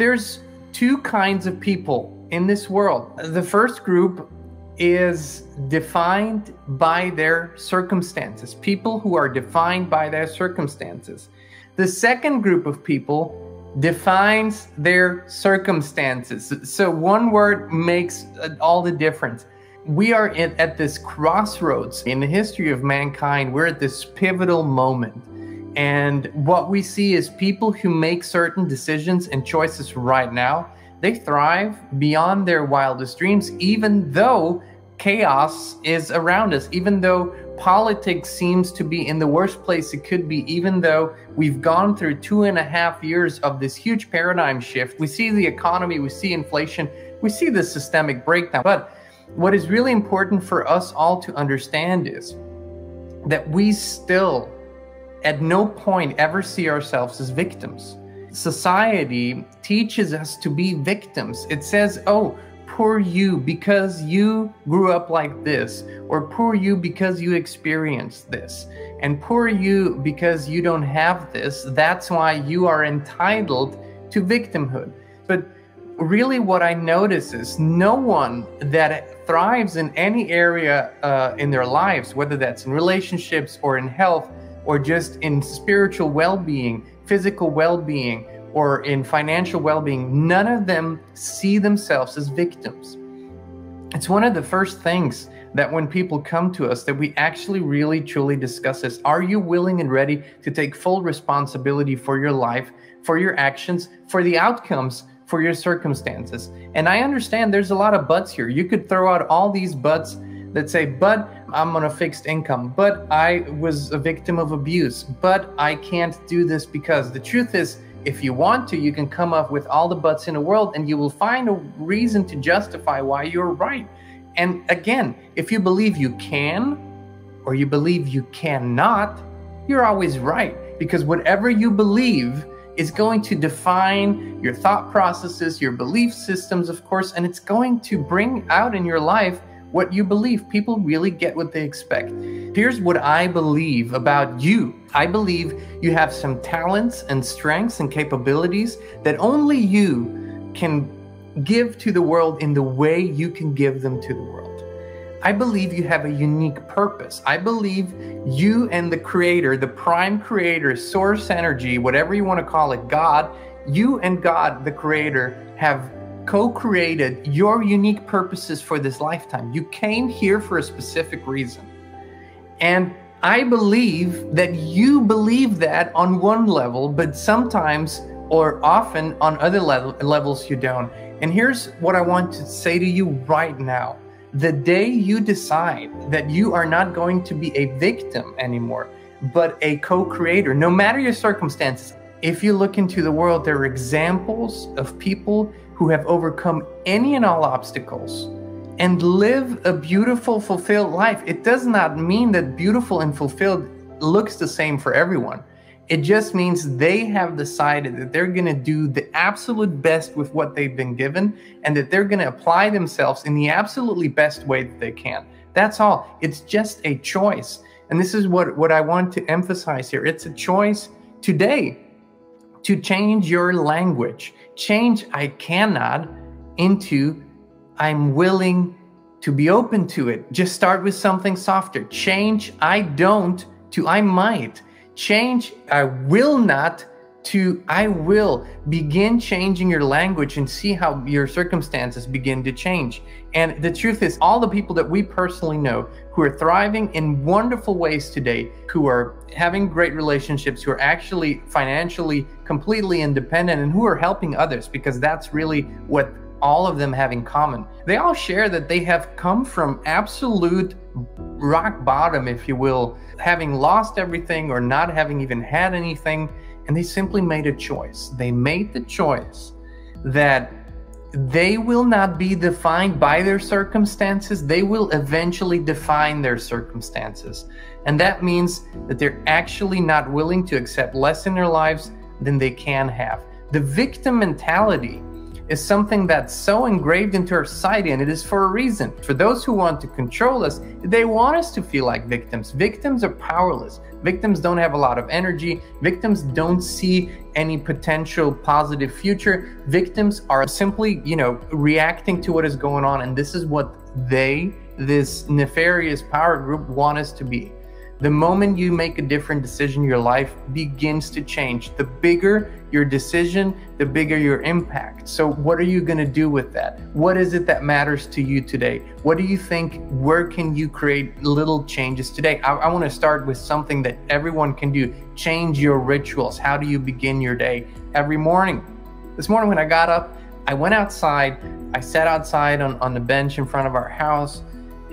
There's two kinds of people in this world. The first group is defined by their circumstances, people who are defined by their circumstances. The second group of people defines their circumstances. So one word makes all the difference. We are at this crossroads in the history of mankind. We're at this pivotal moment. And what we see is people who make certain decisions and choices right now, they thrive beyond their wildest dreams, even though chaos is around us, even though politics seems to be in the worst place it could be, even though we've gone through 2.5 years of this huge paradigm shift. We see the economy, we see inflation, we see the systemic breakdown. But what is really important for us all to understand is that we still at no point ever see ourselves as victims. Society teaches us to be victims. It says, oh, poor you because you grew up like this, or poor you because you experienced this, and poor you because you don't have this. That's why you are entitled to victimhood. But really what I notice is no one that thrives in any area in their lives, whether that's in relationships or in health or just in spiritual well-being, physical well-being, or in financial well-being, none of them see themselves as victims. It's one of the first things that when people come to us that we actually really truly discuss is, are you willing and ready to take full responsibility for your life, for your actions, for the outcomes, for your circumstances? And I understand there's a lot of buts here. You could throw out all these buts that say, but I'm on a fixed income, but I was a victim of abuse, but I can't do this because. The truth is, if you want to, you can come up with all the buts in the world and you will find a reason to justify why you're right. And again, if you believe you can or you believe you cannot, you're always right, because whatever you believe is going to define your thought processes, your belief systems, of course, and it's going to bring out in your life what you believe. People really get what they expect. Here's what I believe about you. I believe you have some talents and strengths and capabilities that only you can give to the world in the way you can give them to the world. I believe you have a unique purpose. I believe you and the creator, the prime creator, source energy, whatever you want to call it, God, you and God, the creator, have co-created your unique purposes for this lifetime. You came here for a specific reason. And I believe that you believe that on one level, but sometimes or often on other levels you don't. And here's what I want to say to you right now. The day you decide that you are not going to be a victim anymore, but a co-creator, no matter your circumstances, if you look into the world, there are examples of people who have overcome any and all obstacles and live a beautiful, fulfilled life. It does not mean that beautiful and fulfilled looks the same for everyone. It just means they have decided that they're going to do the absolute best with what they've been given, and that they're going to apply themselves in the absolutely best way that they can. That's all. It's just a choice. And this is what I want to emphasize here. It's a choice today to change your language. Change "I cannot" into "I'm willing to be open to it." Just start with something softer. Change "I don't" to "I might." Change "I will not" to "I will." Begin changing your language and see how your circumstances begin to change. And the truth is, all the people that we personally know who are thriving in wonderful ways today, who are having great relationships, who are actually financially completely independent, and who are helping others, because that's really what all of them have in common. They all share that they have come from absolute rock bottom, if you will, having lost everything or not having even had anything, and they simply made a choice. They made the choice that they will not be defined by their circumstances. They will eventually define their circumstances. And that means that they're actually not willing to accept less in their lives than they can have. The victim mentality is something that's so engraved into our society, and it is for a reason. For those who want to control us, they want us to feel like victims. Victims are powerless. Victims don't have a lot of energy. Victims don't see any potential positive future. Victims are simply, reacting to what is going on, and this is what this nefarious power group, want us to be. The moment you make a different decision, your life begins to change. The bigger your decision, the bigger your impact. So what are you going to do with that? What is it that matters to you today? What do you think? Where can you create little changes today? I want to start with something that everyone can do. Change your rituals. How do you begin your day? Every morning. This morning when I got up, I went outside. I sat outside on the bench in front of our house,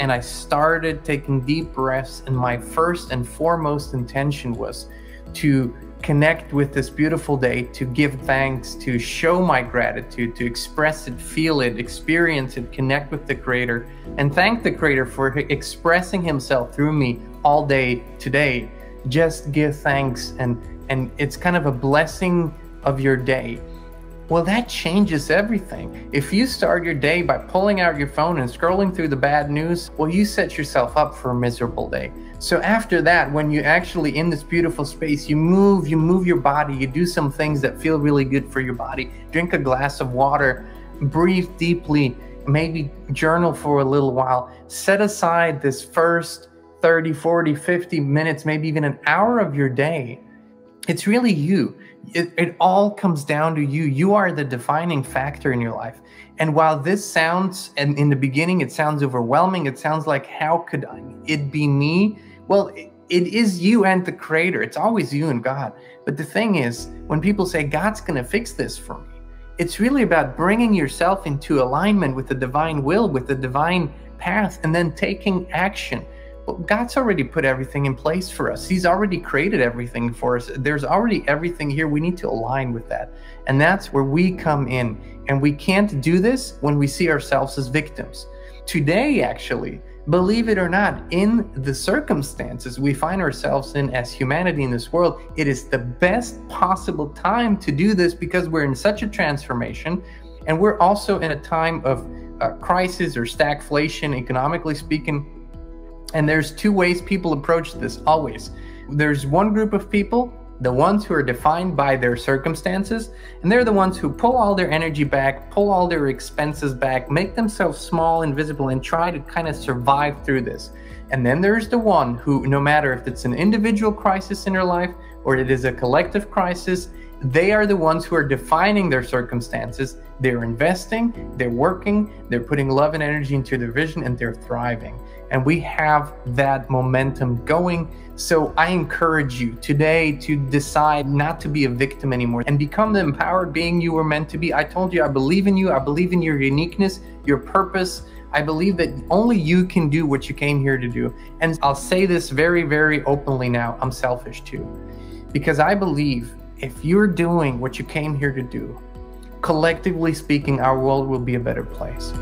and I started taking deep breaths, and my first and foremost intention was to connect with this beautiful day, to give thanks, to show my gratitude, to express it, feel it, experience it, connect with the Creator, and thank the Creator for expressing Himself through me all day today. Just give thanks, and it's kind of a blessing of your day. Well, that changes everything. If you start your day by pulling out your phone and scrolling through the bad news, well, you set yourself up for a miserable day. So after that, when you're actually in this beautiful space, you move your body, you do some things that feel really good for your body. Drink a glass of water, breathe deeply, maybe journal for a little while. Set aside this first 30, 40, 50 minutes, maybe even an hour of your day. It's really you. It all comes down to you. You are the defining factor in your life. And while this sounds, and in the beginning, it sounds overwhelming, it sounds like, how could it be me? Well, it is you and the Creator. It's always you and God. But the thing is, when people say, God's going to fix this for me, it's really about bringing yourself into alignment with the divine will, with the divine path, and then taking action. Well, God's already put everything in place for us. He's already created everything for us. There's already everything here. We need to align with that. And that's where we come in. And we can't do this when we see ourselves as victims. Today, actually, believe it or not, in the circumstances we find ourselves in as humanity in this world, it is the best possible time to do this because we're in such a transformation. And we're also in a time of crisis or stagflation, economically speaking. And there's two ways people approach this always. There's one group of people, the ones who are defined by their circumstances, and they're the ones who pull all their energy back, pull all their expenses back, make themselves small and visible, and try to kind of survive through this. And then there's the one who, no matter if it's an individual crisis in their life or it is a collective crisis, they are the ones who are defining their circumstances. They're investing, they're working, they're putting love and energy into their vision, and they're thriving. And we have that momentum going. So I encourage you today to decide not to be a victim anymore and become the empowered being you were meant to be. I told you, I believe in you. I believe in your uniqueness, your purpose. I believe that only you can do what you came here to do. And I'll say this very, very openly now. I'm selfish too, because I believe if you're doing what you came here to do, collectively speaking, our world will be a better place.